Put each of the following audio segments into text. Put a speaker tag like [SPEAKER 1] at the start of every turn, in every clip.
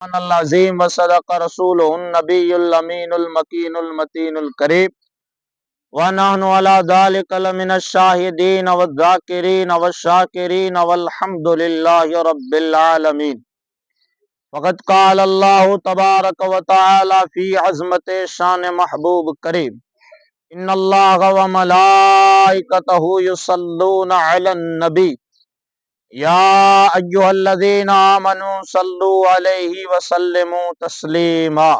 [SPEAKER 1] العظیم وصدق رسولہ النبی الامین المکین المتین القریب ونحن على ذلك لمن الشاہدین والذاکرین والشاکرین والحمد للہ رب العالمین۔ فقد قال اللہ تبارک و تعالی فی عظمت شان محبوب کریم ان اللہ وملائکتہ یصلون علی النبی یا ایھا الذین آمنوا صلوا علیہ وسلموا تسلیما۔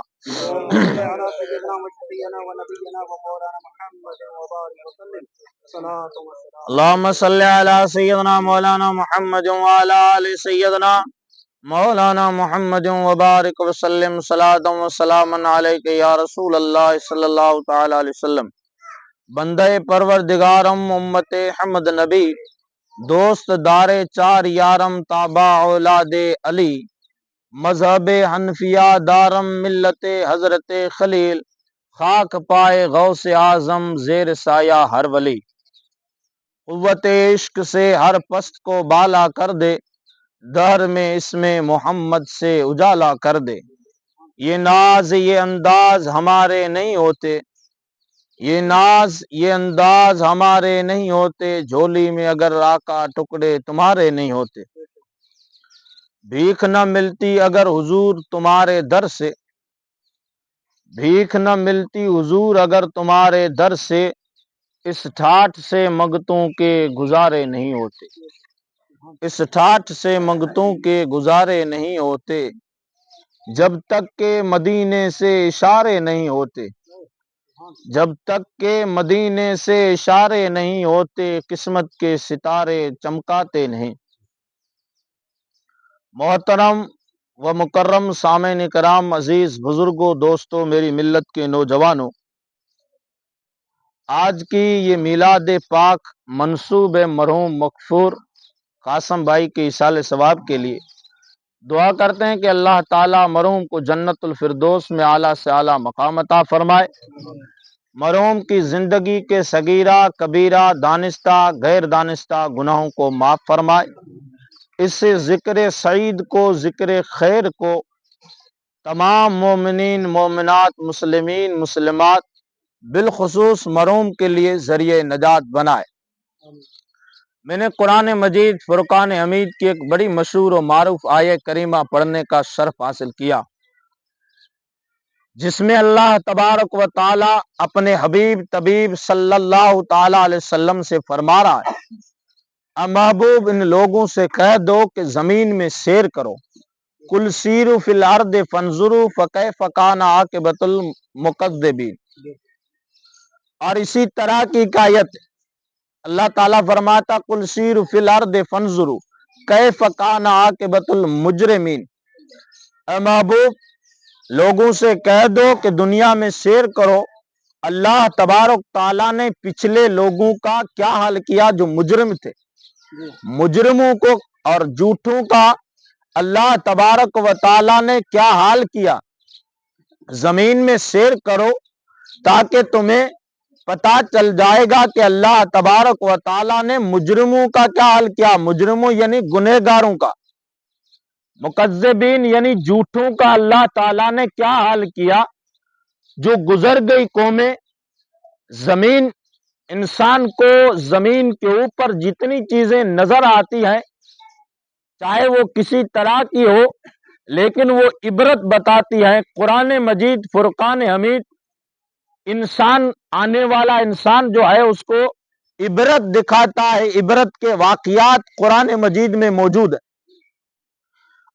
[SPEAKER 1] اللہم صلی علی سیدنا مولانا محمد وعلی آل سیدنا مولانا محمد وبارک وسلم صلاۃ وسلاما علیک یا رسول اللہ صلی اللہ تعالی علیہ وسلم۔ بندہ پروردگارم امت حمد نبی دوست دار چار یارم تابع اولاد علی مذہب حنفیہ دارم ملت حضرت خلیل خاک پائے غوث اعظم زیر سایہ ہر ولی۔ قوت عشق سے ہر پست کو بالا کر دے دہر میں اس میں محمد سے اجالا کر دے۔ یہ ناز یہ انداز ہمارے نہیں ہوتے، یہ ناز یہ انداز ہمارے نہیں ہوتے، جھولی میں اگر آقا ٹکڑے تمہارے نہیں ہوتے۔ بھیک نہ ملتی اگر حضور تمہارے در سے، بھیک نہ ملتی حضور اگر تمہارے در سے، اس ٹھاٹھ سے منگتوں کے گزارے نہیں ہوتے، اس ٹھاٹھ سے منگتوں کے گزارے نہیں ہوتے، جب تک کہ مدینے سے اشارے نہیں ہوتے، جب تک کہ مدینے سے اشارے نہیں ہوتے، قسمت کے ستارے چمکاتے نہیں۔ محترم و مکرم سامعین کرام، عزیز بزرگوں، دوستوں، میری ملت کے نوجوانوں، آج کی یہ میلاد پاک منسوب مرحوم مغفور قاسم بھائی کے ایصال ثواب کے لیے دعا کرتے ہیں کہ اللہ تعالیٰ مرحوم کو جنت الفردوس میں اعلیٰ سے اعلیٰ مقام عطا فرمائے، مرحوم کی زندگی کے صغیرہ کبیرہ دانستہ غیر دانستہ گناہوں کو معاف فرمائے، اس سے ذکر سعید کو، ذکر خیر کو تمام مومنین مومنات مسلمین مسلمات بالخصوص مرحوم کے لیے ذریعہ نجات بنائے۔ میں نے قرآن مجید فرقان حمید کی ایک بڑی مشہور و معروف آیہ کریمہ پڑھنے کا شرف حاصل کیا، جس میں اللہ تبارک و تعالی اپنے حبیب طبیب صلی اللہ تعالی علیہ وسلم سے فرما رہا ہے، اے محبوب ان لوگوں سے کہہ دو کہ زمین میں سیر کرو، کل سیروا فی الارض فانظروا فکیف کان عاقبۃ المکذبین۔ اور اسی طرح کی ایک آیت اللہ تعالیٰ فرماتا قل سیروا فی الارض فانظروا کیف کان عاقبۃ المجرمین۔ اے محبوب لوگوں سے کہہ دو کہ دنیا میں سیر کرو، اللہ تبارک تعالیٰ نے پچھلے لوگوں کا کیا حال کیا جو مجرم تھے، مجرموں کو اور جھوٹوں کا اللہ تبارک و تعالیٰ نے کیا حال کیا۔ زمین میں سیر کرو تاکہ تمہیں پتہ چل جائے گا کہ اللہ تبارک و تعالیٰ نے مجرموں کا کیا حال کیا، مجرموں یعنی گنہگاروں کا، مکذبین یعنی جھوٹوں کا اللہ تعالیٰ نے کیا حال کیا۔ جو گزر گئی قومیں، زمین انسان کو زمین کے اوپر جتنی چیزیں نظر آتی ہیں چاہے وہ کسی طرح کی ہو لیکن وہ عبرت بتاتی ہیں۔ قرآن مجید فرقان حمید انسان آنے والا انسان جو ہے اس کو عبرت دکھاتا ہے، عبرت کے واقعات قرآن مجید میں موجود ہیں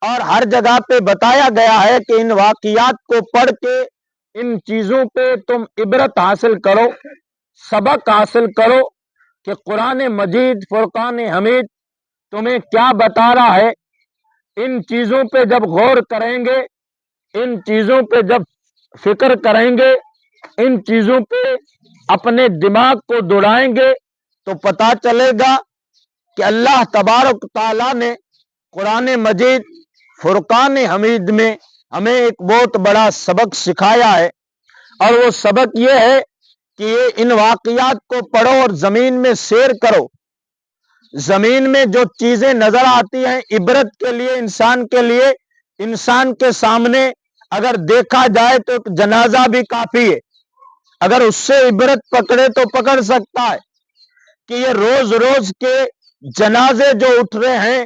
[SPEAKER 1] اور ہر جگہ پہ بتایا گیا ہے کہ ان واقعات کو پڑھ کے ان چیزوں پہ تم عبرت حاصل کرو، سبق حاصل کرو کہ قرآن مجید فرقان حمید تمہیں کیا بتا رہا ہے۔ ان چیزوں پہ جب غور کریں گے، ان چیزوں پہ جب فکر کریں گے، ان چیزوں پہ اپنے دماغ کو دوڑائیں گے تو پتہ چلے گا کہ اللہ تبارک تعالیٰ نے قرآن مجید فرقان حمید میں ہمیں ایک بہت بڑا سبق سکھایا ہے، اور وہ سبق یہ ہے کہ یہ ان واقعات کو پڑھو اور زمین میں سیر کرو۔ زمین میں جو چیزیں نظر آتی ہیں عبرت کے لیے، انسان کے لیے، انسان کے سامنے اگر دیکھا جائے تو ایک جنازہ بھی کافی ہے، اگر اس سے عبرت پکڑے تو پکڑ سکتا ہے کہ یہ روز روز کے جنازے جو اٹھ رہے ہیں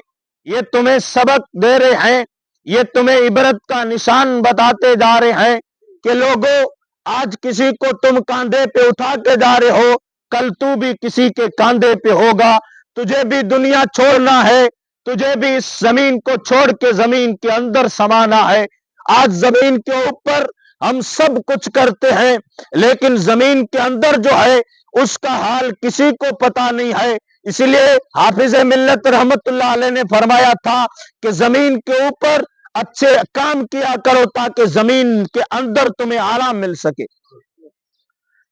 [SPEAKER 1] یہ تمہیں سبق دے رہے ہیں، یہ تمہیں عبرت کا نشان بتاتے جا رہے ہیں کہ لوگوں، آج کسی کو تم کاندھے پہ اٹھا کے جا رہے ہو، کل تو بھی کسی کے کاندھے پہ ہوگا، تجھے بھی دنیا چھوڑنا ہے، تجھے بھی اس زمین کو چھوڑ کے زمین کے اندر سمانا ہے۔ آج زمین کے اوپر ہم سب کچھ کرتے ہیں، لیکن زمین کے اندر جو ہے اس کا حال کسی کو پتا نہیں ہے۔ اسی لیے حافظ ملت رحمت اللہ علیہ نے فرمایا تھا کہ زمین کے اوپر اچھے کام کیا کرو تاکہ زمین کے اندر تمہیں آرام مل سکے۔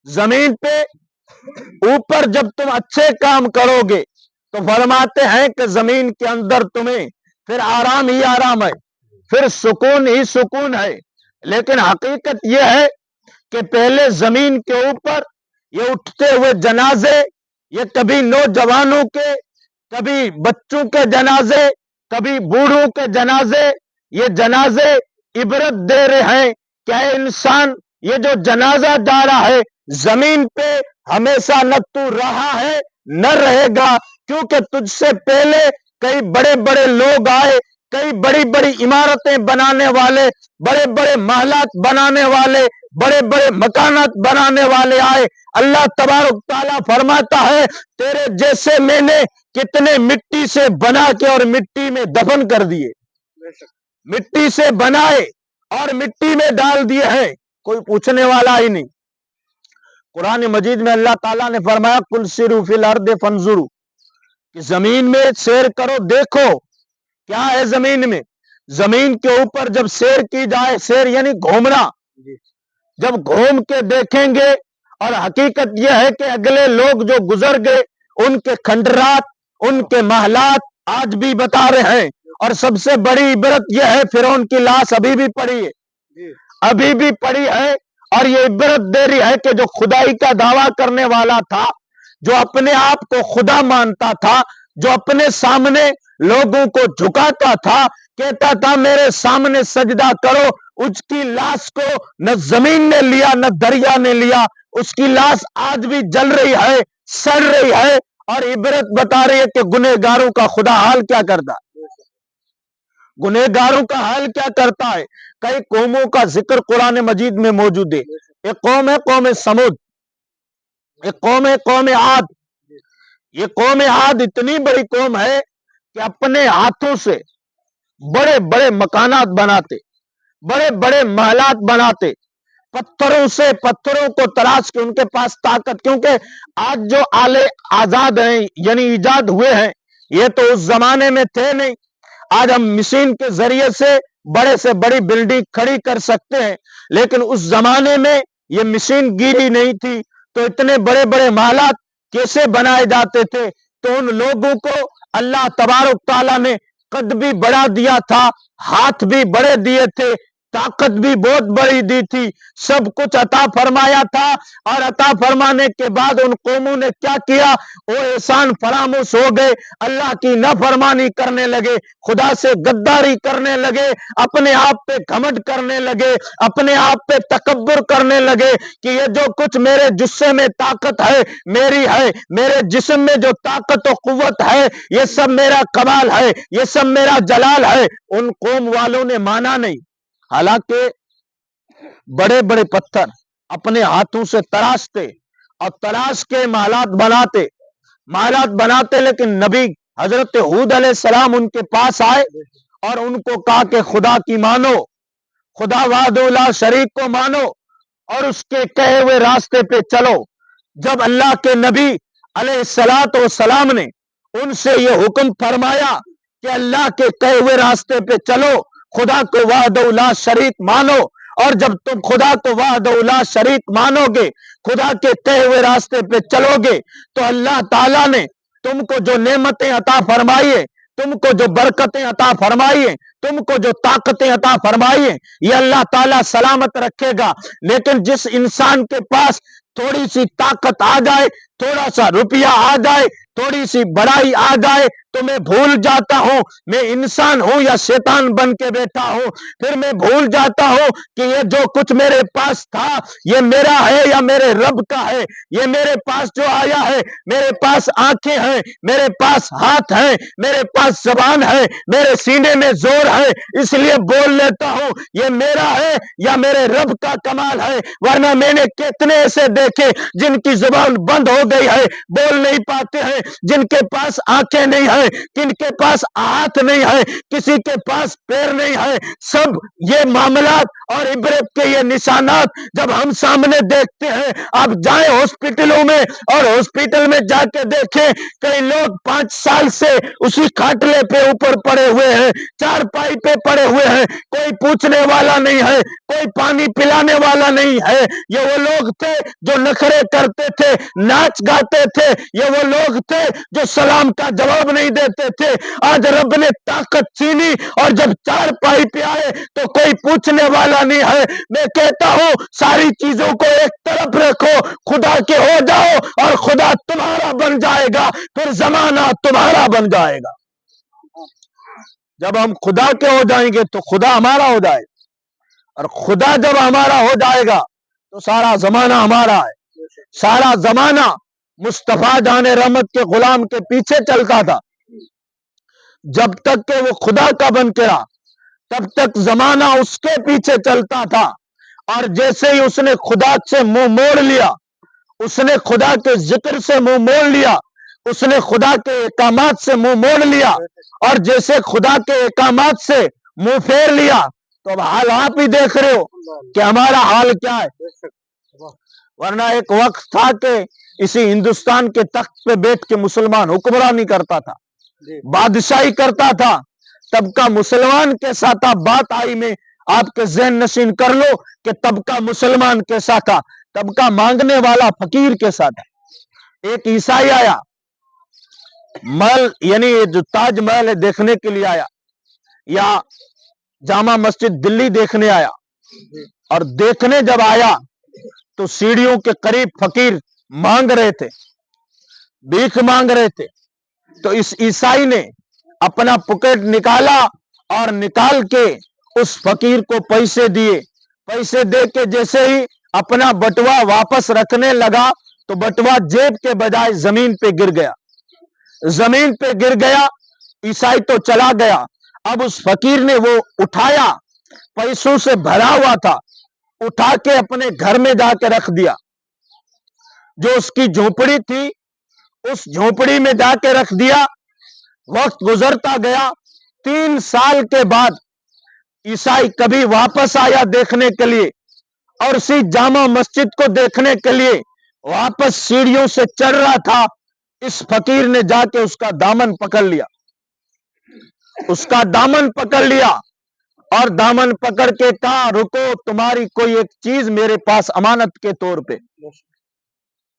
[SPEAKER 1] زمین پہ اوپر جب تم اچھے کام کرو گے تو فرماتے ہیں کہ زمین کے اندر تمہیں پھر آرام ہی آرام ہے، پھر سکون ہی سکون ہے۔ لیکن حقیقت یہ ہے کہ پہلے زمین کے اوپر یہ اٹھتے ہوئے جنازے، یہ کبھی نوجوانوں کے، کبھی بچوں کے جنازے، کبھی بوڑھوں کے جنازے، یہ جنازے عبرت دے رہے ہیں کہ اے انسان، یہ جو جنازہ جا رہا ہے زمین پہ ہمیشہ نہ تو رہا ہے نہ رہے گا، کیونکہ تجھ سے پہلے کئی بڑے بڑے لوگ آئے، کئی بڑی بڑی عمارتیں بنانے والے، بڑے بڑے محلات بنانے والے، بڑے بڑے مکانات بنانے والے آئے۔ اللہ تبارک تعالیٰ فرماتا ہے تیرے جیسے میں نے کتنے مٹی سے بنا کے اور مٹی میں دفن کر دیے، مٹی سے بنائے اور مٹی میں ڈال دیے ہیں، کوئی پوچھنے والا ہی نہیں۔ قرآن مجید میں اللہ تعالیٰ نے فرمایا قل سیروا فی الارض فانظروا، کہ زمین میں سیر کرو، دیکھو کیا ہے زمین میں۔ زمین کے اوپر جب سیر کی جائے، سیر یعنی گھومنا، جب گھوم کے دیکھیں گے، اور حقیقت یہ ہے کہ اگلے لوگ جو گزر گئے ان کے کھنڈرات، ان کے محلات آج بھی بتا رہے ہیں۔ اور سب سے بڑی عبرت یہ ہے فرعون کی لاش ابھی بھی پڑی ہے، ابھی بھی پڑی ہے، اور یہ عبرت دے رہی ہے کہ جو خدائی کا دعویٰ کرنے والا تھا، جو اپنے آپ کو خدا مانتا تھا، جو اپنے سامنے لوگوں کو جھکاتا تھا، کہتا تھا میرے سامنے سجدہ کرو، اس کی لاش کو نہ زمین نے لیا نہ دریا نے لیا، اس کی لاش آج بھی جل رہی ہے، سڑ رہی ہے، اور عبرت بتا رہی ہے کہ گنہگاروں کا خدا حال کیا کرتا ہے، گنہگاروں کا حال کیا کرتا ہے۔ کئی قوموں کا ذکر قرآن مجید میں موجود ہے۔ ایک قوم ہے قوم سمود، ایک قوم ہے قوم عاد۔ یہ قوم عاد اتنی بڑی قوم ہے کہ اپنے ہاتھوں سے بڑے بڑے مکانات بناتے، بڑے بڑے محلات بناتے، پتھروں سے پتھروں کو تراش کے، ان کے پاس طاقت، کیونکہ آج جو آلے آزاد ہیں یعنی ایجاد ہوئے ہیں یہ تو اس زمانے میں تھے نہیں۔ آج ہم مشین کے ذریعے سے بڑی بلڈنگ کھڑی کر سکتے ہیں، لیکن اس زمانے میں یہ مشین گیری نہیں تھی، تو اتنے بڑے بڑے محلات کیسے بنائے جاتے تھے؟ تو ان لوگوں کو اللہ تبارک تعالیٰ نے قد بھی بڑا دیا تھا، ہاتھ بھی بڑے دیے تھے، طاقت بھی بہت بڑی دی تھی، سب کچھ عطا فرمایا تھا۔ اور عطا فرمانے کے بعد ان قوموں نے کیا کیا؟ وہ احسان فراموش ہو گئے، اللہ کی نافرمانی کرنے لگے، خدا سے غداری کرنے لگے، اپنے آپ پہ گھمنڈ کرنے لگے، اپنے آپ پہ تکبر کرنے لگے کہ یہ جو کچھ میرے جسم میں طاقت ہے میری ہے، میرے جسم میں جو طاقت و قوت ہے یہ سب میرا کمال ہے، یہ سب میرا جلال ہے۔ ان قوم والوں نے مانا نہیں، حالانکہ بڑے بڑے پتھر اپنے ہاتھوں سے تراشتے اور تراش کے محلات بناتے، لیکن نبی حضرت ہود علیہ السلام ان کے پاس آئے اور ان کو کہا کہ خدا کی مانو، خدا وحدہ لا شریک کو مانو اور اس کے کہے ہوئے راستے پہ چلو۔ جب اللہ کے نبی علیہ السلام نے ان سے یہ حکم فرمایا کہ اللہ کے کہے ہوئے راستے پہ چلو، خدا کو وحدہ لا شریک مانو، اور جب تم خدا کو وحدہ لا شریک مانو گے، خدا کے کہے ہوئے راستے پہ چلو گے، تو اللہ تعالیٰ نے تم کو جو نعمتیں عطا فرمائی ہے، تم کو جو برکتیں عطا فرمائی ہیں، تم کو جو طاقتیں عطا فرمائی ہیں، یہ اللہ تعالیٰ سلامت رکھے گا۔ لیکن جس انسان کے پاس تھوڑی سی طاقت آ جائے، تھوڑا سا روپیہ آ جائے، تھوڑی سی بڑائی آ جائے، تو میں بھول جاتا ہوں میں انسان ہوں یا شیطان بن کے بیٹھا ہوں. پھر میں بھول جاتا ہوں کہ یہ جو کچھ میرے پاس تھا یہ میرا ہے یا میرے رب کا ہے. یہ میرے پاس جو آیا ہے، میرے پاس آنکھیں ہیں، میرے پاس ہاتھ ہیں، میرے پاس زبان ہے، میرے سینے میں زور ہے، اس لیے بول لیتا ہوں یہ میرا ہے یا میرے رب کا کمال ہے. ورنہ میں نے کتنے ایسے دیکھے جن کی زبان بند ہو گئی ہے، بول نہیں پاتے ہیں، جن کے پاس آنکھیں نہیں ہیں، کن کے پاس ہاتھ نہیں ہے، کسی کے پاس پیر نہیں ہے. سب یہ معاملات اور عبرت کے یہ نشانات جب ہم سامنے دیکھتے ہیں. آپ جائیں ہاسپٹلوں میں اور ہاسپٹل میں جا کے دیکھیں کئی لوگ 5 سال سے اسی کھاٹلے پہ اوپر پڑے ہوئے ہیں، چارپائی پہ پڑے ہوئے ہیں، کوئی پوچھنے والا نہیں ہے، کوئی پانی پلانے والا نہیں ہے. یہ وہ لوگ تھے جو نخرے کرتے تھے، ناچ گاتے تھے، یہ وہ لوگ تھے جو سلام کا جواب نہیں دیتے تھے. آج رب نے طاقت چھینی اور جب چارپائی پہ آئے تو کوئی پوچھنے والا نہیں ہے. میں کہتا ہوں ساری چیزوں کو ایک طرف رکھو، خدا کے ہو جاؤ اور خدا تمہارا بن جائے گا، پھر زمانہ تمہارا بن جائے گا. جب ہم خدا کے ہو جائیں گے تو خدا ہمارا ہو جائے گا، اور خدا جب ہمارا ہو جائے گا تو سارا زمانہ ہمارا ہے. سارا زمانہ مصطفیٰ جان رحمت کے غلام کے پیچھے چلتا تھا. جب تک کہ وہ خدا کا بن کے رہا تب تک زمانہ اس کے پیچھے چلتا تھا. اور جیسے ہی اس نے خدا سے منہ موڑ لیا، اس نے خدا کے ذکر سے منہ موڑ لیا، اس نے خدا کے احکامات سے منہ موڑ لیا، اور جیسے خدا کے احکامات سے منہ پھیر لیا تو اب حال آپ ہی دیکھ رہے ہو کہ ہمارا حال کیا ہے. ورنہ ایک وقت تھا کہ اسی ہندوستان کے تخت پہ بیٹھ کے مسلمان حکمرانی کرتا تھا، بادشاہی کرتا تھا. طبقہ مسلمان کیسا تھا بات آئی میں آپ کے ذہن نشین کر لو کہ طبقہ مسلمان کیسا تھا. طبقہ مانگنے والا فقیر کیسا تھا. ایک عیسائی آیا، محل یعنی جو تاج محل ہے دیکھنے کے لیے آیا، یا جامع مسجد دلی دیکھنے آیا، اور دیکھنے جب آیا تو سیڑھیوں کے قریب فقیر مانگ رہے تھے، بھیک مانگ رہے تھے. تو اس عیسائی نے اپنا پاکٹ نکالا اور نکال کے اس فقیر کو پیسے دیے. پیسے دے کے جیسے ہی اپنا بٹوا واپس رکھنے لگا تو بٹوا جیب کے بجائے زمین پہ گر گیا. زمین پہ گر گیا. عیسائی تو چلا گیا. اب اس فقیر نے وہ اٹھایا، پیسوں سے بھرا ہوا تھا، اٹھا کے اپنے گھر میں جا کے رکھ دیا. جو اس کی جھونپڑی تھی اس جھونپڑی میں جا کے رکھ دیا. وقت گزرتا گیا. 3 سال کے بعد عیسائی کبھی واپس آیا دیکھنے کے لیے، اور اسی جامع مسجد کو دیکھنے کے لیے واپس سیڑھیوں سے چڑھ رہا تھا. اس فقیر نے جا کے اس کا دامن پکڑ لیا، اس کا دامن پکڑ لیا اور دامن پکڑ کے کہا رکو، تمہاری کوئی ایک چیز میرے پاس امانت کے طور پہ،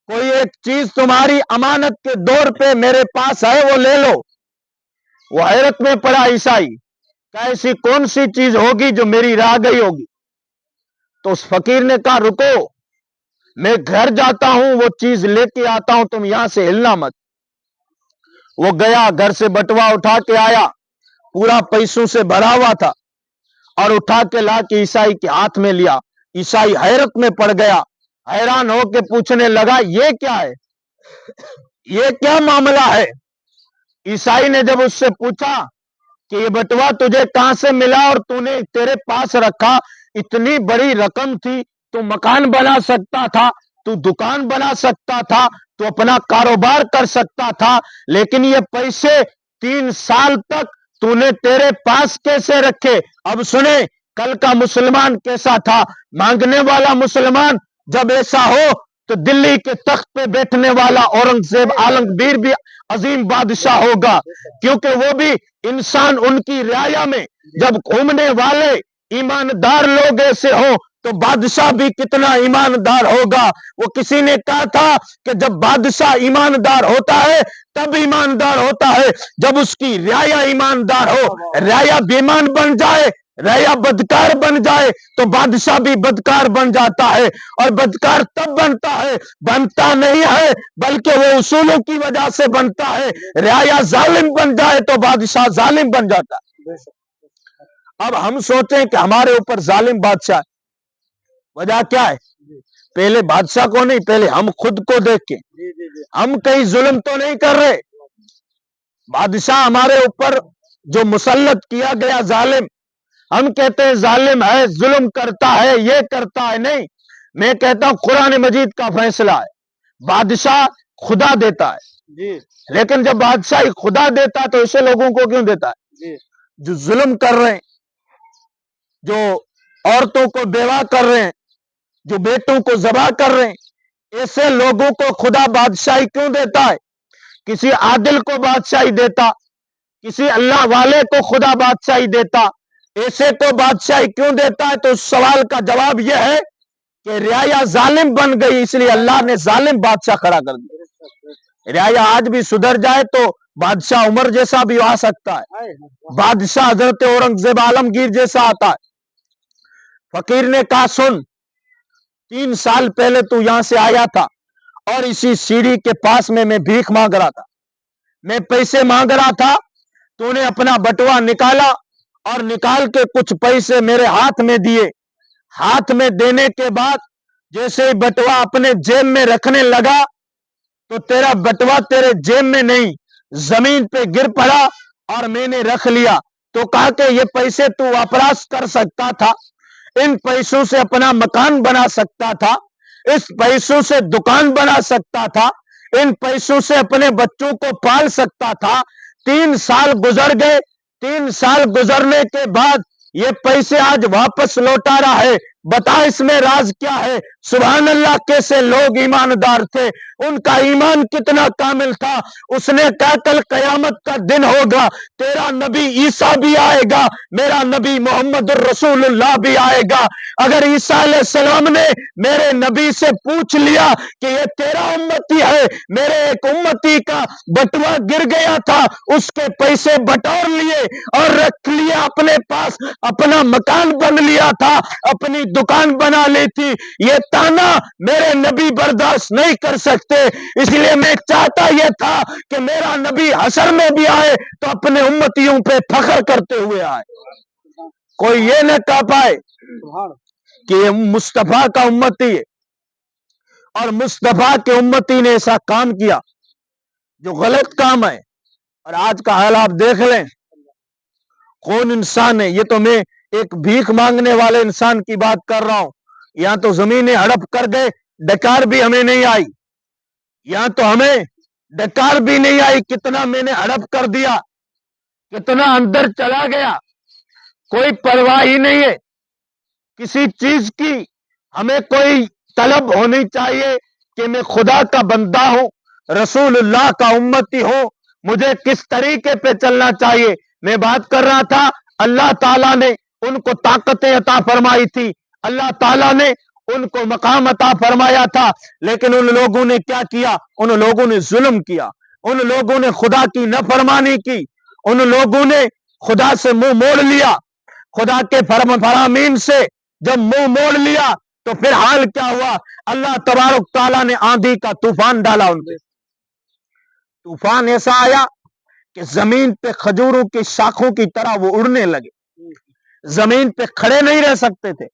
[SPEAKER 1] کوئی ایک چیز تمہاری امانت کے طور پہ میرے پاس ہے، وہ لے لو. وہ حیرت میں پڑا عیسائی کہ ایسی کون سی چیز ہوگی جو میری رہ گئی ہوگی. تو اس فقیر نے کہا رکو، میں گھر جاتا ہوں، وہ چیز لے کے آتا ہوں، تم یہاں سے ہلنا مت. وہ گیا، گھر سے بٹوا اٹھا کے آیا، پورا پیسوں سے بھرا ہوا تھا، اور اٹھا کے لا کے عیسائی کے ہاتھ میں لیا. عیسائی حیرت میں پڑ گیا، حیران ہو کے پوچھنے لگا یہ کیا ہے، یہ کیا معاملہ ہے. عیسائی نے جب اس سے پوچھا کہ یہ بٹوا تجھے کہاں سے ملا اور تو نے تیرے پاس رکھا، اتنی بڑی رقم تھی، تو مکان بنا سکتا تھا، تو دکان بنا سکتا تھا، تو اپنا کاروبار کر سکتا تھا، لیکن یہ پیسے 3 سال تک تو نے تیرے پاس کیسے رکھے. اب سنیں کل کا مسلمان کیسا تھا. مانگنے والا مسلمان جب ایسا ہو تو دلی کے تخت پہ بیٹھنے والا اورنگزیب عالمگیر بھی عظیم بادشاہ ہوگا، کیونکہ وہ بھی انسان ان کی رعایا میں جب گھومنے والے ایماندار لوگ ایسے ہوں تو بادشاہ بھی کتنا ایماندار ہوگا. وہ کسی نے کہا تھا کہ جب بادشاہ ایماندار ہوتا ہے تب ایماندار ہوتا ہے جب اس کی رعایا ایماندار ہو. رعایا بیمان بن جائے رعیا بدکار بن جائے تو بادشاہ بھی بدکار بن جاتا ہے، اور بدکار تب بنتا ہے، بنتا نہیں ہے بلکہ وہ اصولوں کی وجہ سے بنتا ہے۔ رعایا ظالم بن جائے تو بادشاہ ظالم بن جاتا ہے۔ اب ہم سوچیں کہ ہمارے اوپر ظالم بادشاہ ہے، وجہ کیا ہے؟ پہلے بادشاہ کو نہیں، پہلے ہم خود کو دیکھ کے، ہم کہیں ظلم تو نہیں کر رہے؟ بادشاہ ہمارے اوپر جو مسلط کیا گیا ظالم، ہم کہتے ہیں ظالم ہے، ظلم کرتا ہے، یہ کرتا ہے، نہیں، میں کہتا ہوں قرآن مجید کا فیصلہ ہے، بادشاہ خدا دیتا ہے، لیکن جب بادشاہ خدا دیتا ہے تو اسے لوگوں کو کیوں دیتا ہے؟ جو ظلم کر رہے ہیں، جو عورتوں کو بیوہ کر رہے ہیں، جو بیٹوں کو ذبح کر رہے ہیں، ایسے لوگوں کو خدا بادشاہی کیوں دیتا ہے؟ کسی عادل کو بادشاہی دیتا، کسی اللہ والے کو خدا بادشاہی دیتا، ایسے کو بادشاہی کیوں دیتا ہے؟ تو اس سوال کا جواب یہ ہے کہ رعایا ظالم بن گئی، اس لیے اللہ نے ظالم بادشاہ کھڑا کر دیا۔ رعایا آج بھی سدھر جائے تو بادشاہ عمر جیسا بھی آ سکتا ہے، بادشاہ حضرت اورنگزیب عالمگیر جیسا آتا ہے۔ فقیر نے کہا سن، 3 سال پہلے تو یہاں سے آیا تھا اور اسی سیڑھی کے پاس میں بھیک مانگ رہا تھا، میں پیسے مانگ رہا تھا، تو نے اپنا بٹوا نکالا اور نکال کے کچھ پیسے میرے ہاتھ میں دیے، ہاتھ میں دینے کے بعد جیسے ہی بٹوا اپنے جیب میں رکھنے لگا تو تیرا بٹوا تیرے جیب میں نہیں، زمین پہ گر پڑا اور میں نے رکھ لیا۔ تو کہا کہ یہ پیسے تو واپس کر سکتا تھا، ان پیسوں سے اپنا مکان بنا سکتا تھا، اس پیسوں سے دکان بنا سکتا تھا، ان پیسوں سے اپنے بچوں کو پال سکتا تھا۔ 3 سال گزر گئے، 3 سال گزرنے کے بعد یہ پیسے آج واپس لوٹا رہا ہے، بتا اس میں راز کیا ہے؟ سبحان اللہ، کیسے لوگ ایماندار تھے، ان کا ایمان کتنا کامل تھا۔ اس نے کہا کل قیامت کا دن ہوگا، تیرا نبی عیسیٰ بھی آئے گا، میرا نبی محمد الرسول اللہ بھی آئے گا۔ اگر عیسیٰ علیہ السلام نے میرے نبی سے پوچھ لیا کہ یہ تیرا امتی ہے، میرے ایک امتی کا بٹوا گر گیا تھا، اس کے پیسے بٹور لیے اور رکھ لیا اپنے پاس، اپنا مکان بن لیا تھا، اپنی دکان بنا لی تھی، یہ تانا میرے نبی برداشت نہیں کر سکتے۔ اس لیے میں چاہتا یہ تھا کہ میرا نبی حشر میں بھی آئے تو اپنے امتیوں پہ فخر کرتے ہوئے آئے، کوئی یہ نہ کہہ پائے کہ یہ مصطفیٰ کا امتی ہے، اور مصطفیٰ کے امتی نے ایسا کام کیا جو غلط کام ہے۔ اور آج کا حال آپ دیکھ لیں، کون انسان ہے؟ یہ تو میں ایک بھیک مانگنے والے انسان کی بات کر رہا ہوں، یہاں تو زمینیں ہڑپ کر گئے، ڈکار بھی ہمیں نہیں آئی، یہاں تو ہمیں ڈکار بھی نہیں آئی، کتنا میں نے ہڑپ کر دیا، کتنا اندر چلا گیا، کوئی پرواہ ہی نہیں ہے کسی چیز کی۔ ہمیں کوئی طلب ہونی چاہیے کہ میں خدا کا بندہ ہوں، رسول اللہ کا امتی ہوں، مجھے کس طریقے پہ چلنا چاہیے۔ میں بات کر رہا تھا، اللہ تعالیٰ نے ان کو طاقتیں عطا فرمائی تھی، اللہ تعالیٰ نے ان کو مقام عطا فرمایا تھا، لیکن ان لوگوں نے کیا کیا؟ ان لوگوں نے ظلم کیا، ان لوگوں نے خدا کی نافرمانی کی، ان لوگوں نے خدا سے منہ موڑ لیا، خدا کے فرامین سے جب منہ موڑ لیا تو پھر حال کیا ہوا؟ اللہ تبارک تعالیٰ نے آندھی کا طوفان ڈالا ان پہ، طوفان ایسا آیا کہ زمین پہ کھجوروں کی شاخوں کی طرح وہ اڑنے لگے، زمین پہ کھڑے نہیں رہ سکتے تھے،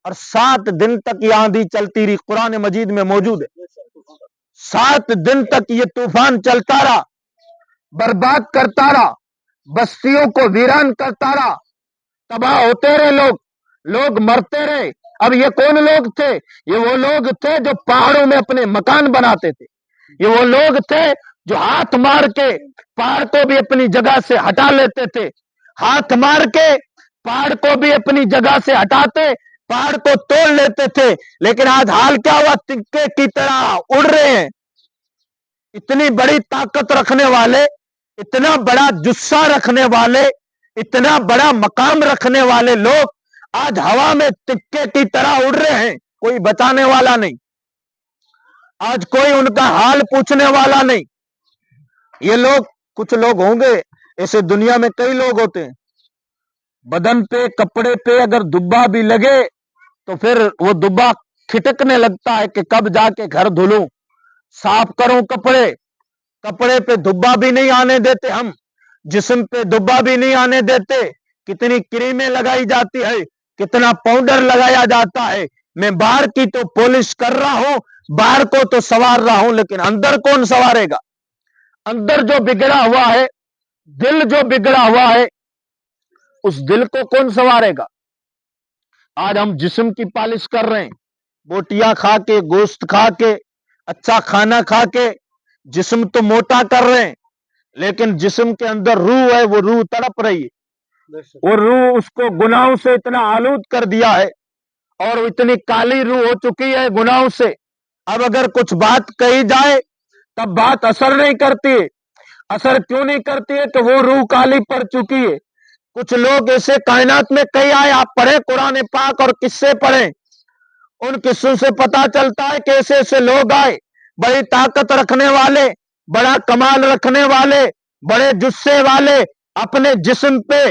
[SPEAKER 1] اور 7 دن تک یہ آندھی چلتی رہی، قرآن مجید میں موجود ہے۔ 7 دن تک یہ طوفان چلتا رہا، برباد کرتا رہا، بستیوں کو ویران کرتا رہا، تباہ ہوتے رہے لوگ مرتے رہے۔ اب یہ کون لوگ تھے؟ یہ وہ لوگ تھے جو پہاڑوں میں اپنے مکان بناتے تھے، یہ وہ لوگ تھے جو ہاتھ مار کے پہاڑ کو بھی اپنی جگہ سے ہٹا لیتے تھے، ہاتھ مار کے پہاڑ کو بھی اپنی جگہ سے ہٹاتے، پہاڑ کو توڑ لیتے تھے، لیکن آج حال کیا ہوا؟ تکے کی طرح اڑ رہے ہیں۔ اتنی بڑی طاقت رکھنے والے، اتنا بڑا جسہ رکھنے والے، اتنا بڑا مقام رکھنے والے لوگ آج ہوا میں تکے کی طرح اڑ رہے ہیں، کوئی بچانے والا نہیں، آج کوئی ان کا حال پوچھنے والا نہیں۔ یہ لوگ، کچھ لوگ ہوں گے ایسے، دنیا میں کئی لوگ ہوتے ہیں، بدن پہ کپڑے پہ اگر دبا بھی لگے تو پھر وہ دبا کھٹکنے لگتا ہے کہ کب جا کے گھر دھلوں، صاف کروں کپڑے، کپڑے پہ دبا بھی نہیں آنے دیتے ہم، جسم پہ دبا بھی نہیں آنے دیتے، کتنی کریمیں لگائی جاتی ہے، کتنا پاؤڈر لگایا جاتا ہے، میں باہر کی تو پالش کر رہا ہوں، باہر کو تو سوار رہا ہوں، لیکن اندر کون سوارے گا؟ اندر جو بگڑا ہوا ہے، دل جو بگڑا ہوا ہے، اس دل کو کون سوارے گا؟ آج ہم جسم کی پالش کر رہے ہیں، بوٹیاں کھا کے، گوشت کھا کے، اچھا کھانا کھا کے جسم تو موٹا کر رہے ہیں، لیکن جسم کے اندر روح ہے، وہ روح تڑپ رہی ہے، وہ روح اس کو گناہوں سے اتنا آلود کر دیا ہے اور اتنی کالی روح ہو چکی ہے گناہوں سے، اب اگر کچھ بات کہی جائے تب بات اثر نہیں کرتی ہے۔ اثر کیوں نہیں کرتی ہے؟ کہ وہ روح کالی پڑ چکی ہے۔ کچھ لوگ ایسے کائنات میں کئی آئے، آپ پڑھیں قرآن پاک اور قصے پڑھیں، ان قصوں سے پتا چلتا ہے کہ ایسے ایسے لوگ آئے، بڑی طاقت رکھنے والے، بڑا کمال رکھنے والے، بڑے جسے والے، اپنے جسم پہ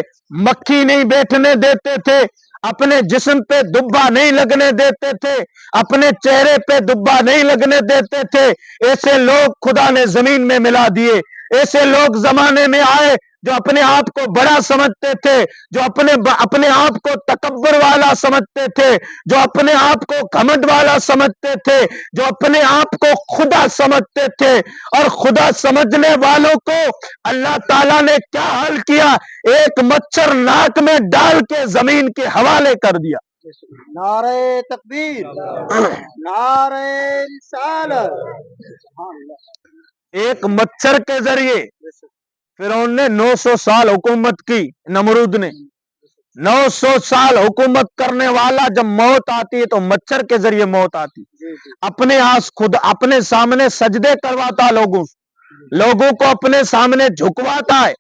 [SPEAKER 1] مکھی نہیں بیٹھنے دیتے تھے، اپنے جسم پہ دبا نہیں لگنے دیتے تھے، اپنے چہرے پہ دبا نہیں لگنے دیتے تھے، ایسے لوگ خدا نے زمین میں ملا دیے۔ ایسے لوگ زمانے میں آئے جو اپنے آپ کو بڑا سمجھتے تھے، جو اپنے آپ کو تکبر والا سمجھتے تھے، جو اپنے آپ کو گھمنڈ والا سمجھتے تھے، جو اپنے آپ کو خدا سمجھتے تھے، اور خدا سمجھنے والوں کو اللہ تعالیٰ نے کیا حل کیا؟ ایک مچھر ناک میں ڈال کے زمین کے حوالے کر دیا۔
[SPEAKER 2] نعرہ تکبیر، نعرہ رسالت۔
[SPEAKER 1] ایک مچھر کے ذریعے فرعون نے 900 سال حکومت کی، نمرود نے 900 سال حکومت کرنے والا جب موت آتی ہے تو مچھر کے ذریعے موت آتی، اپنے خود اپنے سامنے سجدے کرواتا، لوگوں کو اپنے سامنے جھکواتا ہے،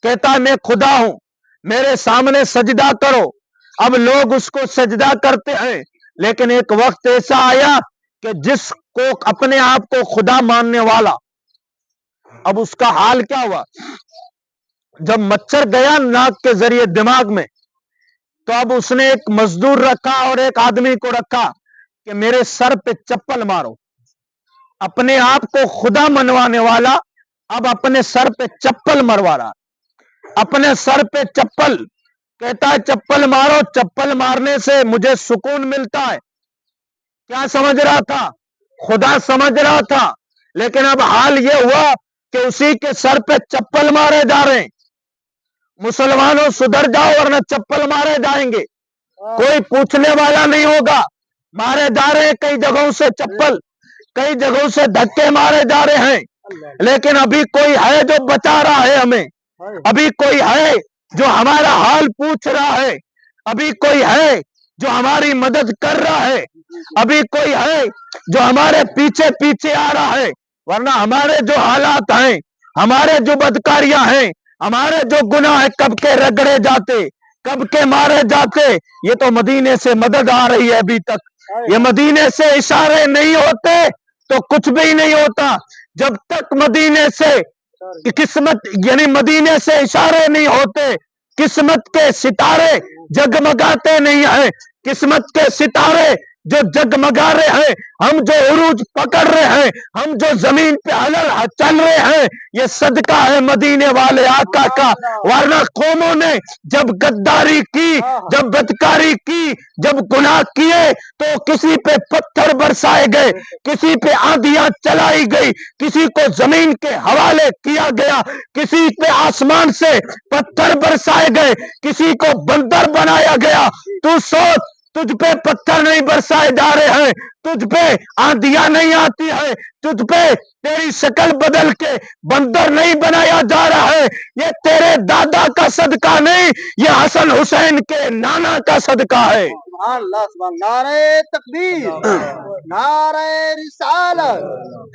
[SPEAKER 1] کہتا ہے میں خدا ہوں، میرے سامنے سجدہ کرو۔ اب لوگ اس کو سجدہ کرتے ہیں، لیکن ایک وقت ایسا آیا کہ جس کو اپنے آپ کو خدا ماننے والا، اب اس کا حال کیا ہوا؟ جب مچھر گیا ناک کے ذریعے دماغ میں، تو اب اس نے ایک مزدور رکھا اور ایک آدمی کو رکھا کہ میرے سر پہ چپل مارو۔ اپنے آپ کو خدا منوانے والا اب اپنے سر پہ چپل مروا رہا، اپنے سر پہ چپل، کہتا ہے چپل مارو، چپل مارنے سے مجھے سکون ملتا ہے۔ کیا سمجھ رہا تھا؟ خدا سمجھ رہا تھا، لیکن اب حال یہ ہوا کہ اسی کے سر پہ چپل مارے جا رہے ہیں۔ مسلمانوں سدھر جاؤ ورنہ چپل مارے جائیں گے، کوئی پوچھنے والا نہیں ہوگا۔ مارے جا رہے ہیں کئی جگہوں سے چپل، کئی جگہوں سے دھکے مارے جا رہے ہیں، لیکن ابھی کوئی ہے جو بچا رہا ہے ہمیں، ابھی کوئی ہے جو ہمارا حال پوچھ رہا ہے، ابھی کوئی ہے جو ہماری مدد کر رہا ہے، ابھی کوئی ہے جو ہمارے پیچھے پیچھے آ رہا ہے، ورنہ ہمارے جو حالات ہیں، ہمارے جو بدکاریاں ہیں، ہمارے جو گناہ ہیں، کب کے رگڑے جاتے، کب کے مارے جاتے۔ یہ تو مدینے سے مدد آ رہی ہے ابھی تک، یہ مدینے سے اشارے نہیں ہوتے تو کچھ بھی نہیں ہوتا۔ جب تک مدینے سے قسمت یعنی مدینے سے اشارے نہیں ہوتے، قسمت کے ستارے جگمگاتے نہیں ہیں۔ قسمت کے ستارے جو جگمگا رہے ہیں، ہم جو عروج پکڑ رہے ہیں، ہم جو زمین پہ چل رہے ہیں، یہ صدقہ ہے مدینے والے آقا کا۔ ورنہ قوموں نے جب غداری کی، جب بدکاری کی، جب گناہ کیے تو کسی پہ پتھر برسائے گئے، کسی پہ آندھیاں چلائی گئی، کسی کو زمین کے حوالے کیا گیا، کسی پہ آسمان سے پتھر برسائے گئے، کسی کو بندر بنایا گیا۔ تو سوچ، تجھ پہ پتھر نہیں برسائے جا رہے ہیں، تجھ پہ آندھیاں نہیں آتی ہے، تجھ پہ تیری شکل بدل کے بندر نہیں بنایا جا رہا ہے، یہ تیرے دادا کا صدقہ نہیں، یہ حسن حسین کے نانا کا صدقہ ہے۔
[SPEAKER 2] سبحان اللہ، سبحان اللہ۔ نعرہ تکبیر، نعرہ رسالت،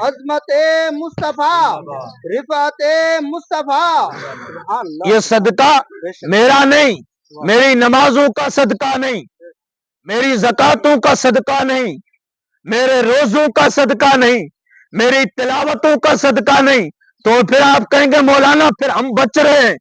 [SPEAKER 2] عظمت مصطفیٰ، رفعت مصطفیٰ۔ سبحان اللہ۔
[SPEAKER 1] یہ صدقہ میرا نہیں، میری نمازوں کا صدقہ نہیں، میری زکاتوں کا صدقہ نہیں، میرے روزوں کا صدقہ نہیں، میری تلاوتوں کا صدقہ نہیں۔ تو پھر آپ کہیں گے مولانا پھر ہم بچ رہے ہیں،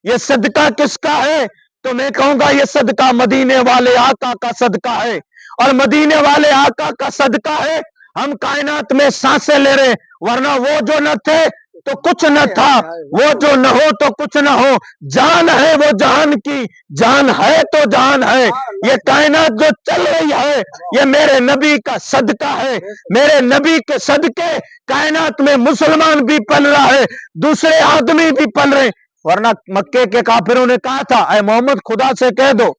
[SPEAKER 1] یہ صدقہ کس کا ہے؟ تو میں کہوں گا یہ صدقہ مدینے والے آقا کا صدقہ ہے، اور مدینے والے آقا کا صدقہ ہے ہم کائنات میں سانسیں لے رہے، ورنہ وہ جو نہ تھے تو کچھ نہ تھا، وہ جو نہ ہو تو کچھ نہ ہو، جان ہے وہ جہان کی، جان ہے تو جان ہے، یہ کائنات جو چل رہی ہے یہ میرے نبی کا صدقہ ہے، میرے نبی کے صدقے کائنات میں مسلمان بھی پل رہا ہے، دوسرے آدمی بھی پل رہے، ورنہ مکے کے کافروں نے کہا تھا اے محمد خدا سے کہہ دو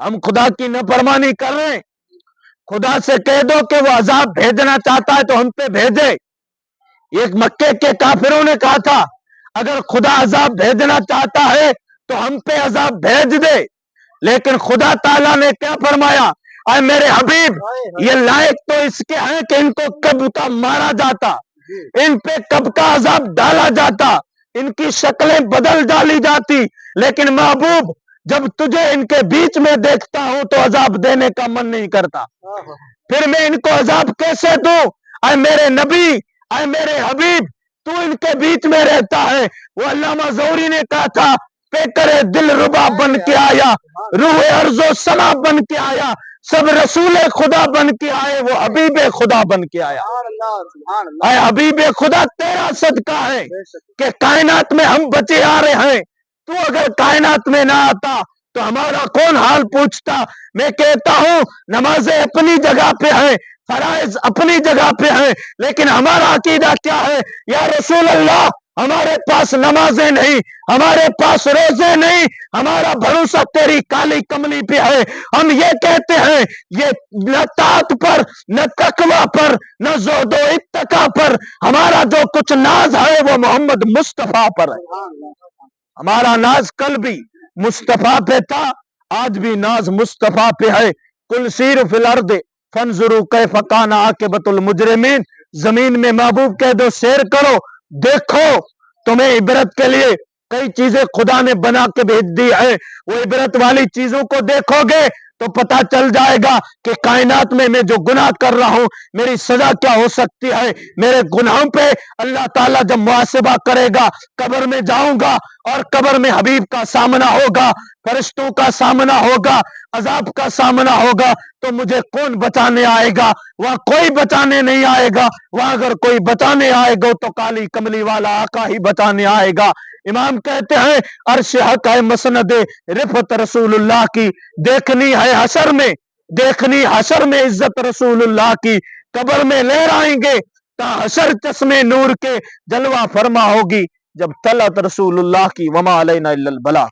[SPEAKER 1] ہم خدا کی نافرمانی کر رہے ہیں، خدا سے کہہ دو کہ وہ عذاب بھیجنا چاہتا ہے تو ہم پہ بھیجے، ایک مکے کے کافروں نے کہا تھا اگر خدا عذاب بھیجنا چاہتا ہے تو ہم پہ عذاب بھیج دے، لیکن خدا تعالیٰ نے کیا فرمایا اے میرے حبیب یہ لائق تو اس کے ہیں کہ ان کو کب کا مارا جاتا، ان پہ کب کا عذاب ڈالا جاتا، ان کی شکلیں بدل ڈالی جاتی، لیکن محبوب جب تجھے ان کے بیچ میں دیکھتا ہوں تو عذاب دینے کا من نہیں کرتا، پھر میں ان کو عذاب کیسے دوں؟ اے میرے نبی اے میرے حبیب تو ان کے بیچ میں رہتا ہے، وہ علامہ ظہوری نے کہا تھا پیکر دل ربا بن کے آیا، روح ارض و سما بن کے آیا، سب رسول خدا بن کے آئے، وہ حبیب خدا بن کے آیا۔ اے حبیب خدا تیرا صدقہ ہے کہ کائنات میں ہم بچے آ رہے ہیں، تو اگر کائنات میں نہ آتا تو ہمارا کون حال پوچھتا؟ میں کہتا ہوں نمازیں اپنی جگہ پہ ہیں، فرائض اپنی جگہ پہ ہیں، لیکن ہمارا عقیدہ کیا ہے؟ یا رسول اللہ ہمارے پاس نمازیں نہیں، ہمارے پاس روزے نہیں، ہمارا بھروسہ تیری کالی کملی پہ ہے، ہم یہ کہتے ہیں یہ نہ طاعت پر نہ تقوی پر نہ زہد و اتقا پر، ہمارا جو کچھ ناز ہے وہ محمد مصطفیٰ پر ہے، ہمارا ناز کل بھی مصطفیٰ پہ تھا، آج بھی ناز مصطفیٰ پہ ہے۔ کل سیروا فی الارض فانظروا کیف کان عاقبۃ المجرمین، زمین میں محبوب کہہ دو سیر کرو، دیکھو تمہیں عبرت کے لیے کئی چیزیں خدا نے بنا کے بھیج دی ہے، وہ عبرت والی چیزوں کو دیکھو گے تو پتا چل جائے گا کہ کائنات میں جو گناہ کر رہا ہوں میری سزا کیا ہو سکتی ہے، میرے گناہوں پہ اللہ تعالیٰ جب محاسبہ کرے گا، قبر میں جاؤں گا اور قبر میں حبیب کا سامنا ہوگا، فرشتوں کا سامنا ہوگا، عذاب کا سامنا ہوگا، تو مجھے کون بچانے آئے گا؟ وہاں کوئی بچانے نہیں آئے گا، وہاں اگر کوئی بچانے آئے گا تو کالی کملی والا آقا ہی بچانے آئے گا۔ امام کہتے ہیں عرش حق ہے مسند رفعت رسول اللہ کی، دیکھنی ہے حشر میں، دیکھنی حشر میں عزت رسول اللہ کی، قبر میں لہرائیں گے تا حشر چشمے نور کے، جلوہ فرما ہوگی جب طلعت رسول اللہ کی، وما علینا الا البلاغ۔